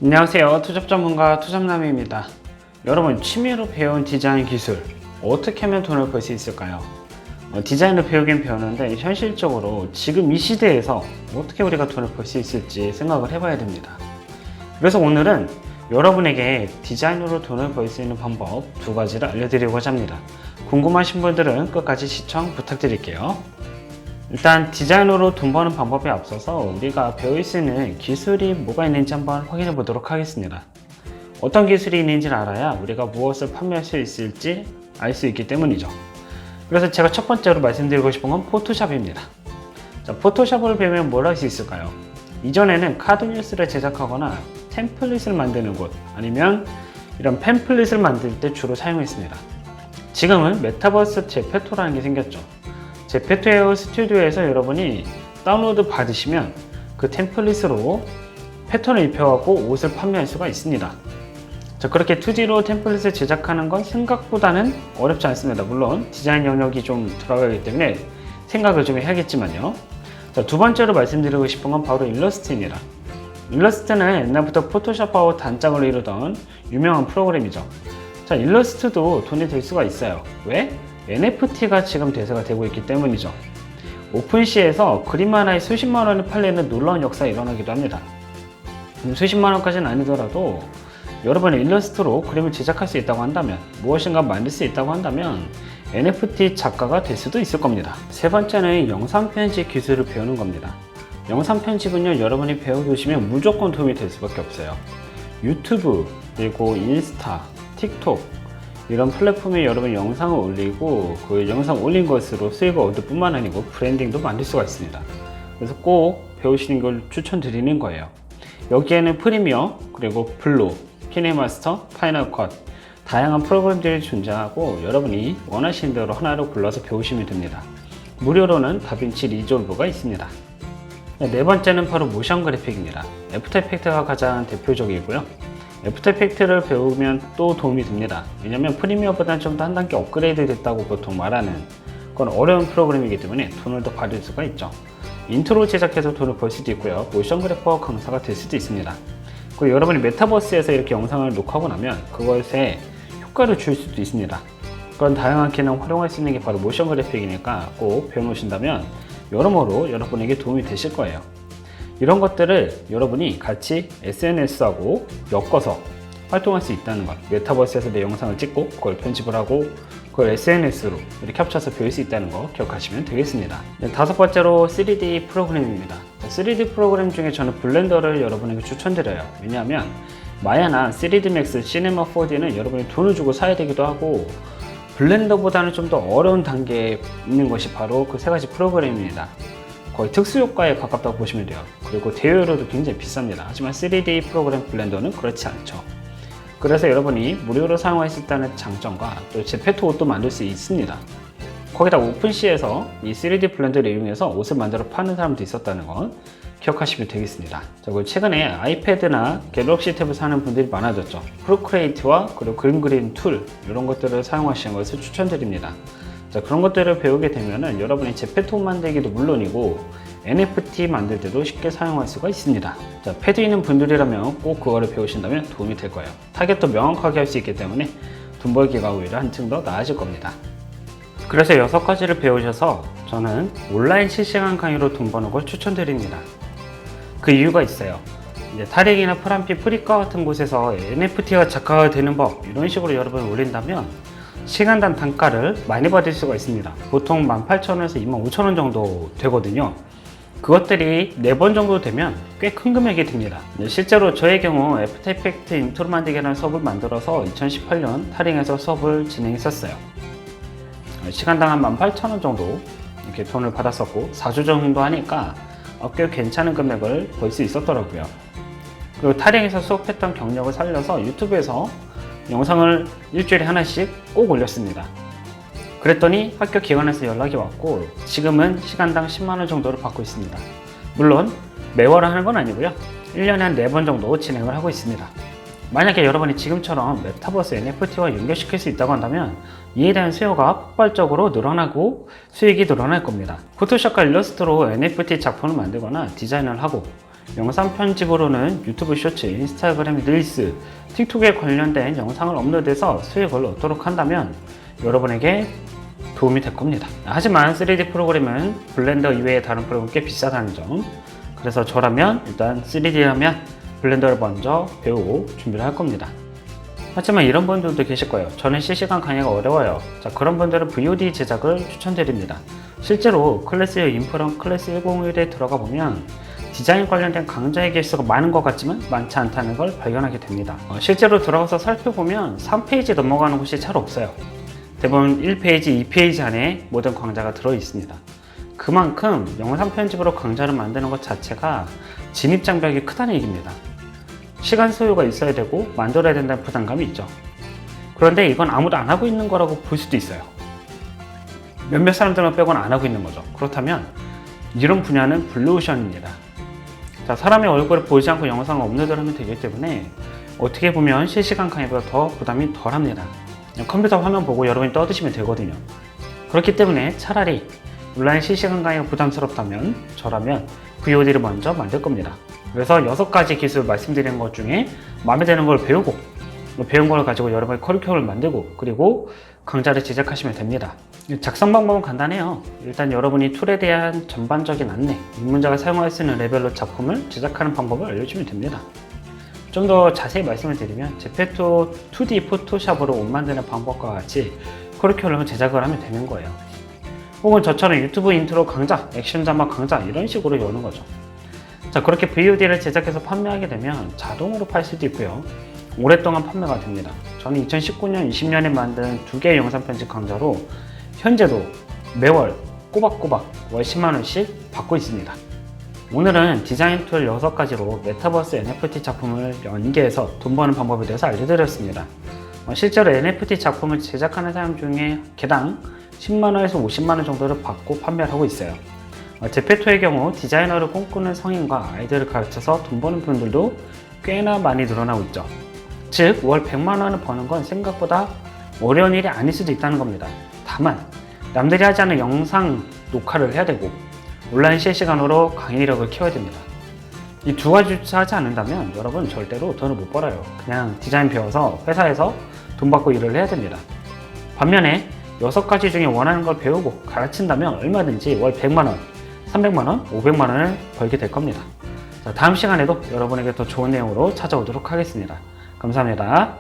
안녕하세요. 투잡 전문가 투잡남입니다. 여러분, 취미로 배운 디자인 기술 어떻게 하면 돈을 벌 수 있을까요? 디자인을 배우긴 배우는데 현실적으로 지금 이 시대에서 어떻게 우리가 돈을 벌 수 있을지 생각을 해봐야 됩니다. 그래서 오늘은 여러분에게 디자인으로 돈을 벌 수 있는 방법 두 가지를 알려드리고자 합니다. 궁금하신 분들은 끝까지 시청 부탁드릴게요. 일단 디자인으로 돈 버는 방법에 앞서서 우리가 배울 수 있는 기술이 뭐가 있는지 한번 확인해 보도록 하겠습니다. 어떤 기술이 있는지를 알아야 우리가 무엇을 판매할 수 있을지 알 수 있기 때문이죠. 그래서 제가 첫 번째로 말씀드리고 싶은 건 포토샵입니다. 자, 포토샵을 배우면 뭘 할 수 있을까요? 이전에는 카드뉴스를 제작하거나 템플릿을 만드는 곳, 아니면 이런 팸플릿을 만들 때 주로 사용했습니다. 지금은 메타버스 제페토라는 게 생겼죠. 제페토 스튜디오에서 여러분이 다운로드 받으시면 그 템플릿으로 패턴을 입혀갖고 옷을 판매할 수가 있습니다. 자, 그렇게 2D로 템플릿을 제작하는 건 생각보다는 어렵지 않습니다. 물론 디자인 영역이 좀 들어가기 때문에 생각을 좀 해야겠지만요. 자, 두 번째로 말씀드리고 싶은 건 바로 일러스트입니다. 일러스트는 옛날부터 포토샵하고 단짝을 이루던 유명한 프로그램이죠. 자, 일러스트도 돈이 될 수가 있어요. 왜? NFT가 지금 대세가 되고 있기 때문이죠. 오픈시에서 그림 하나에 수십만 원을 팔리는 놀라운 역사가 일어나기도 합니다. 수십만 원까지는 아니더라도 여러분의 일러스트로 그림을 제작할 수 있다고 한다면, 무엇인가 만들 수 있다고 한다면 NFT 작가가 될 수도 있을 겁니다. 세 번째는 영상 편집 기술을 배우는 겁니다. 영상 편집은요, 여러분이 배워두시면 무조건 도움이 될 수밖에 없어요. 유튜브, 그리고 인스타, 틱톡 이런 플랫폼에 여러분 영상을 올리고 그 영상 올린 것으로 수익을 얻을 뿐만 아니고 브랜딩도 만들 수가 있습니다. 그래서 꼭 배우시는 걸 추천드리는 거예요. 여기에는 프리미어, 그리고 블루, 키네마스터, 파이널 컷 다양한 프로그램들이 존재하고 여러분이 원하시는 대로 하나를 골라서 배우시면 됩니다. 무료로는 다빈치 리졸브가 있습니다. 네 번째는 바로 모션 그래픽입니다. 애프터 이펙트가 가장 대표적이고요. 애프터 이펙트를 배우면 또 도움이 됩니다. 왜냐면 프리미어보다는 좀 더 한 단계 업그레이드 됐다고 보통 말하는 그건 어려운 프로그램이기 때문에 돈을 더 받을 수가 있죠. 인트로 제작해서 돈을 벌 수도 있고요. 모션 그래퍼 강사가 될 수도 있습니다. 그리고 여러분이 메타버스에서 이렇게 영상을 녹화하고 나면 그것에 효과를 줄 수도 있습니다. 그런 다양한 기능 활용할 수 있는 게 바로 모션 그래픽이니까 꼭 배워놓으신다면 여러모로 여러분에게 도움이 되실 거예요. 이런 것들을 여러분이 같이 SNS하고 엮어서 활동할 수 있다는 것, 메타버스에서 내 영상을 찍고 그걸 편집을 하고 그걸 SNS로 이렇게 합쳐서 배울 수 있다는 거 기억하시면 되겠습니다. 네, 다섯 번째로 3D 프로그램입니다. 3D 프로그램 중에 저는 블렌더를 여러분에게 추천드려요. 왜냐하면 마야나 3D 맥스, 시네마 4D는 여러분이 돈을 주고 사야 되기도 하고 블렌더보다는 좀 더 어려운 단계에 있는 것이 바로 그 세 가지 프로그램입니다. 거의 특수효과에 가깝다고 보시면 돼요. 그리고 대여료도 굉장히 비쌉니다. 하지만 3D 프로그램 블렌더는 그렇지 않죠. 그래서 여러분이 무료로 사용할 수 있다는 장점과 또 제페토 옷도 만들 수 있습니다. 거기다 오픈시에서 이 3D 블렌더를 이용해서 옷을 만들어 파는 사람도 있었다는 건 기억하시면 되겠습니다. 자, 그리고 최근에 아이패드나 갤럭시 탭을 사는 분들이 많아졌죠. 프로크리에이트와 그리고 그림 그리는 툴 이런 것들을 사용하시는 것을 추천드립니다. 자, 그런 것들을 배우게 되면은 여러분이 제페토 만들기도 물론이고 NFT 만들 때도 쉽게 사용할 수가 있습니다. 자, 패드 있는 분들이라면 꼭 그거를 배우신다면 도움이 될 거예요. 타겟도 명확하게 할 수 있기 때문에 돈 벌기가 오히려 한층 더 나아질 겁니다. 그래서 6가지를 배우셔서 저는 온라인 실시간 강의로 돈 버는 걸 추천드립니다. 그 이유가 있어요. 이제 타렉이나 프람피, 프리카 같은 곳에서 NFT가 작가가 되는 법 이런 식으로 여러분이 올린다면 시간당 단가를 많이 받을 수가 있습니다. 보통 18,000원에서 25,000원 정도 되거든요. 그것들이 4번 정도 되면 꽤 큰 금액이 됩니다. 실제로 저의 경우 애프터 이펙트 인트로 만들기라는 수업을 만들어서 2018년 타링에서 수업을 진행했었어요. 시간당 한 18,000원 정도 이렇게 돈을 받았었고 4주 정도 하니까 꽤 괜찮은 금액을 벌 수 있었더라고요. 그리고 타링에서 수업했던 경력을 살려서 유튜브에서 영상을 일주일에 하나씩 꼭 올렸습니다. 그랬더니 학교 기관에서 연락이 왔고 지금은 시간당 10만원 정도를 받고 있습니다. 물론 매월 하는 건 아니고요. 1년에 한 4번 정도 진행을 하고 있습니다. 만약에 여러분이 지금처럼 메타버스 NFT와 연결시킬 수 있다고 한다면 이에 대한 수요가 폭발적으로 늘어나고 수익이 늘어날 겁니다. 포토샵과 일러스트로 NFT 작품을 만들거나 디자인을 하고 영상 편집으로는 유튜브 쇼츠, 인스타그램 릴스, 틱톡에 관련된 영상을 업로드해서 수익을 얻도록 한다면 여러분에게 도움이 될 겁니다. 하지만 3D 프로그램은 블렌더 이외의 다른 프로그램은 꽤 비싸다는 점. 그래서 저라면 일단 3D라면 블렌더를 먼저 배우고 준비를 할 겁니다. 하지만 이런 분들도 계실 거예요. 저는 실시간 강의가 어려워요. 자, 그런 분들은 VOD 제작을 추천드립니다. 실제로 클래스 인프런 클래스 101에 들어가 보면 디자인 관련된 강좌의 개수가 많은 것 같지만 많지 않다는 걸 발견하게 됩니다. 실제로 들어가서 살펴보면 3페이지 넘어가는 곳이 잘 없어요. 대부분 1페이지, 2페이지 안에 모든 강좌가 들어 있습니다. 그만큼 영상 편집으로 강좌를 만드는 것 자체가 진입 장벽이 크다는 얘기입니다. 시간 소요가 있어야 되고 만들어야 된다는 부담감이 있죠. 그런데 이건 아무도 안 하고 있는 거라고 볼 수도 있어요. 몇몇 사람들만 빼고는 안 하고 있는 거죠. 그렇다면 이런 분야는 블루오션입니다. 자, 사람의 얼굴을 보지 않고 영상을 업로드를 하면 되기 때문에 어떻게 보면 실시간 강의보다 더 부담이 덜합니다. 컴퓨터 화면 보고 여러분이 떠드시면 되거든요. 그렇기 때문에 차라리 온라인 실시간 강의가 부담스럽다면 저라면 VOD를 먼저 만들 겁니다. 그래서 6가지 기술 말씀드리는 것 중에 마음에 드는 걸 배우고 배운 걸 가지고 여러분의 커리큘럼을 만들고 그리고 강좌를 제작하시면 됩니다. 작성 방법은 간단해요. 일단 여러분이 툴에 대한 전반적인 안내, 입문자가 사용할 수 있는 레벨로 작품을 제작하는 방법을 알려주면 됩니다. 좀 더 자세히 말씀을 드리면 제페토 2D 포토샵으로 옷 만드는 방법과 같이 커리큘럼을 제작을 하면 되는 거예요. 혹은 저처럼 유튜브 인트로 강좌, 액션 자막 강좌 이런 식으로 여는 거죠. 자, 그렇게 VOD를 제작해서 판매하게 되면 자동으로 팔 수도 있고요. 오랫동안 판매가 됩니다. 저는 2019년, 20년에 만든 2개의 영상 편집 강좌로 현재도 매월 꼬박꼬박 월 10만원씩 받고 있습니다. 오늘은 디자인 툴 6가지로 메타버스 NFT 작품을 연계해서 돈 버는 방법에 대해서 알려드렸습니다. 실제로 NFT 작품을 제작하는 사람 중에 개당 10만원에서 50만원 정도를 받고 판매를 하고 있어요. 제페토의 경우 디자이너를 꿈꾸는 성인과 아이들을 가르쳐서 돈 버는 분들도 꽤나 많이 늘어나고 있죠. 즉, 월 100만원을 버는 건 생각보다 어려운 일이 아닐 수도 있다는 겁니다. 다만 남들이 하지 않는 영상 녹화를 해야 되고 온라인 실시간으로 강의력을 키워야 됩니다. 이 2가지조차 하지 않는다면 여러분 절대로 돈을 못 벌어요. 그냥 디자인 배워서 회사에서 돈 받고 일을 해야 됩니다. 반면에 6가지 중에 원하는 걸 배우고 가르친다면 얼마든지 월 100만원, 300만원, 500만원을 벌게 될 겁니다. 자, 다음 시간에도 여러분에게 더 좋은 내용으로 찾아오도록 하겠습니다. 감사합니다.